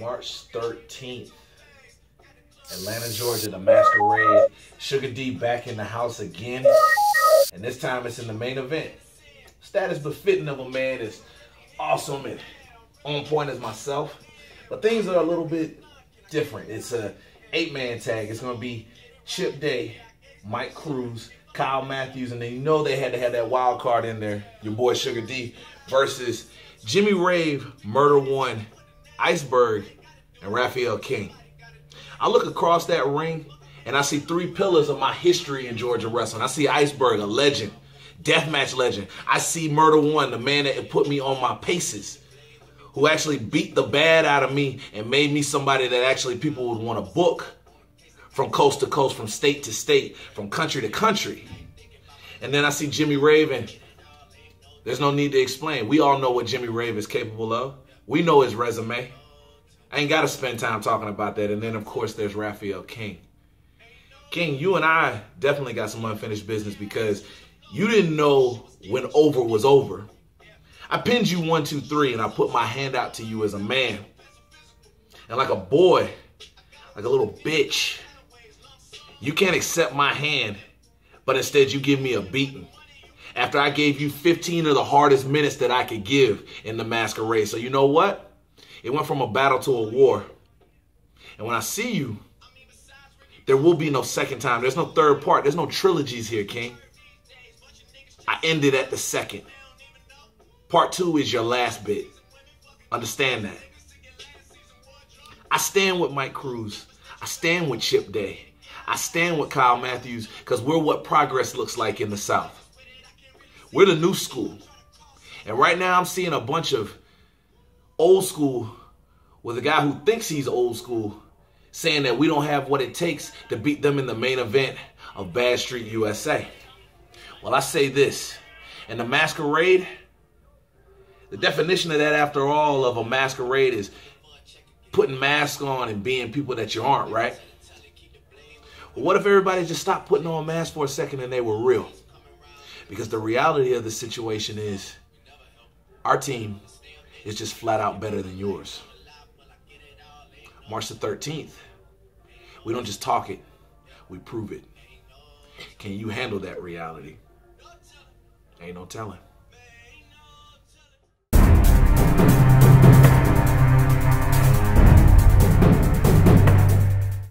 March 13th, Atlanta, Georgia, the Masquerade. Sugar D back in the house again, and this time it's in the main event. Status befitting of a man is awesome and on point as myself, but things are a little bit different. It's a 8-man tag. It's going to be Chip Day, Mike Cruz, Kyle Matthews, and then you know they had to have that wild card in there, your boy Sugar D, versus Jimmy Rave, Murder One, Iceberg, and Raphael King. I look across that ring and I see 3 pillars of my history in Georgia wrestling. I see Iceberg, a legend, deathmatch legend. I see Murder One, the man that put me on my paces, who actually beat the bad out of me and made me somebody that actually people would want to book from coast to coast, from state to state, from country to country. And then I see Jimmy Rave, and there's no need to explain. We all know what Jimmy Rave is capable of. We know his resume. I ain't got to spend time talking about that. And then, of course, there's Raphael King. King, you and I definitely got some unfinished business because you didn't know when over was over. I pinned you 1, 2, 3, and I put my hand out to you as a man. And like a boy, like a little bitch, you can't accept my hand, but instead you give me a beating. After I gave you 15 of the hardest minutes that I could give in the Masquerade. So you know what? It went from a battle to a war. And when I see you, there will be no second time. There's no third part. There's no trilogies here, King. I ended at the second. Part 2 is your last bit. Understand that. I stand with Mike Cruz. I stand with Chip Day. I stand with Kyle Matthews because we're what progress looks like in the South. We're the new school. And right now I'm seeing a bunch of old school with a guy who thinks he's old school saying that we don't have what it takes to beat them in the main event of Bad Street USA. Well, I say this. In the Masquerade, the definition of that, after all, of a masquerade is putting masks on and being people that you aren't, right? Well, what if everybody just stopped putting on masks for a second and they were real? Because the reality of the situation is our team is just flat out better than yours. March the 13th, we don't just talk it, we prove it. Can you handle that reality? Ain't no telling.